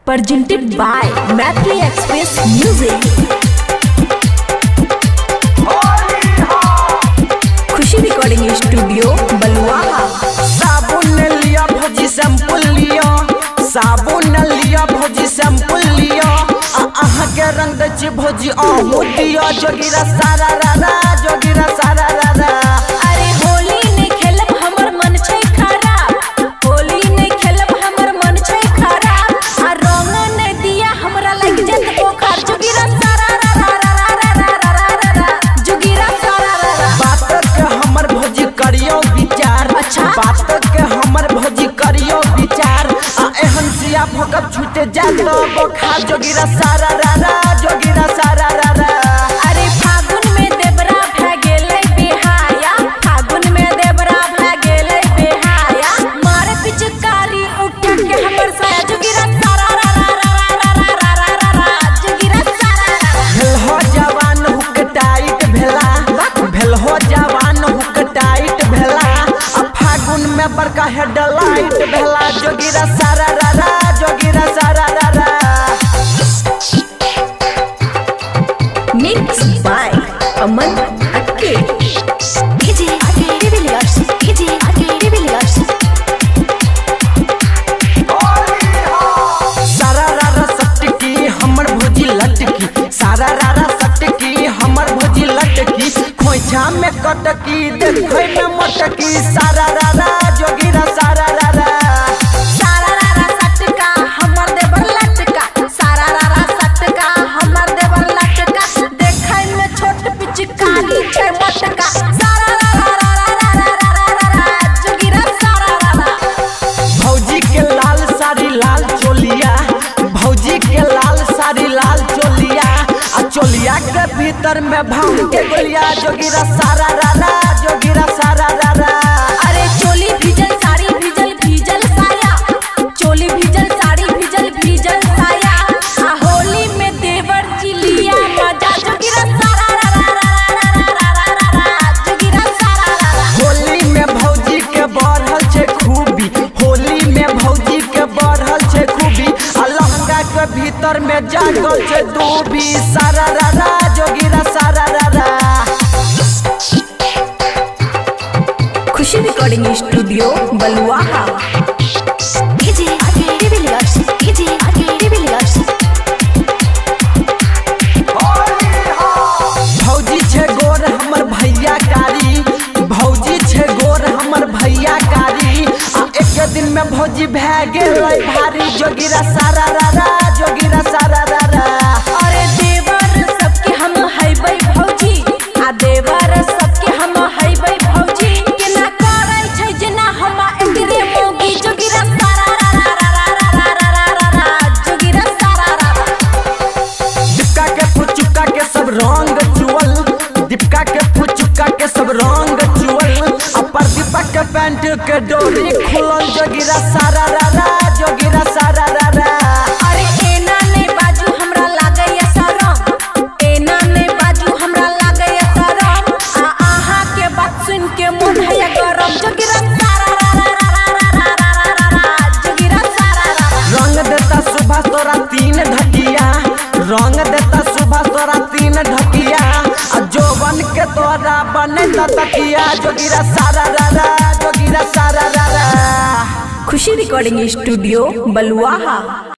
presented by Maitri Express Music। Khushi recording studio Baluaha. साबुन लिया भौजी सैंपल लिया, साबुन लिया भौजी सैंपल लिया, आहा के रंग दे भौजी आहू दिया, जोगिरा सारा रारा, जोगिरा सारा रारा। अरे होली नहीं खेलब हमर मन छै खराब, होली नहीं खेलब हमर मन छै खराब, आ रंग नहीं दिया हमरा लग जत पोखर, जोगिरा सारा रारा, जोगिरा सारा रारा। बात के हमर भौजी करियो विचार, अच्छा बात के हमर भौजी करियो विचार, आ एहन सिया भगत छूटे जात बोखा, जोगिरा सारा रारा, जोगिरा सारा रारा। अरे फागुन में देवरा भे गेलै बेहाया, फागुन में देवरा भे गेलै बेहाया, मारे पिचकारी उठ के हमर साया, जोगिरा सारा रारा, जोगिरा सारा रारा। भेल हो जवान हुक टाइट भेला, भेल हो जवान हुक टाइट भेला, आ फागुन में बड़का हेडलाइट भेला, जोगिरा सारा रारा, जोगिरा सारा रारा। Mixed by Aman Akke। सारा रारा सटकी हमर भौजी लटकी, सारा रारा सटकी हमर भौजी लटकी, खोइछा में कटकी देखै में मटकी, सारा रारा, जोगिरा सारा रारा। सारा रारा सटका हमर देवर लटका, सारा रारा सटका हमर देवर लटका, देखै में छोट पिचकारी छै मटका, सारा रारा, जोगिरा सारा रारा। भौजी के लाल साड़ी लाल चोलिया, भौजी के लाल साड़ी लाल चोलिया, आ चोलिया के भीतर में भांग के गोलिया, जोगिरा सारा रारा, जोगिरा सारा रारा। अरे चोली भीजल साड़ी भीजल भीजल साया, चोली भीजल साड़ी भीजल भीजल साया, आ होली में देवर जी लिया मजा, जोगिरा सारा रारा, जोगिरा सारा रारा। होली में भौजी के बढ़ल छे खूबी, होली में भौजी के बढ़ल छे खूबी, आ लहंगा के भीतर में जागल छे दूबी, सारा रारा, जोगिरा सारा रारा। खुशी रिकॉर्डिंग स्टूडियो बलुआहा। भौजी छे गोर हमर भैया कारी, भौजी छे गोर हमर भैया कारी, आ एक दिन में भौजी भे गेलै भारी, जोगिरा सारा रारा, जोगिरा सारा रारा। अरे देवर सबके हम हईबै भौजी, आ देवर सबके हम हईबै भौजी, केना करै छै जेना हम एकरे मोगी, जोगिरा सारा रारा, जोगिरा सारा रारा। दीपका के फुचुका के सब रंग चुअल, दीपका के फुचुका के सब रंग चुअल, अपर दीपक के पैंट के डोरी खुलल, जोगिरा सारा रारा, जोगिरा सारा रारा। अरे एना नहीं बाजू हमरा लागैया शरम, एना नहीं बाजू हमरा लागैया शरम, आ आहा के बात सुन के मन है गरम, जोगिरा सारा रारा, जोगिरा सारा रारा। रंग देता सुबह तोरा 3 ढकिया, रंग देता सुबह तोरा 3 ढकिया, आ जोबन के तोरा बने तकिया, जोगिरा सारा रारा, जोगिरा सारा रारा। खुशी रिकॉर्डिंग स्टूडियो बलुआहा।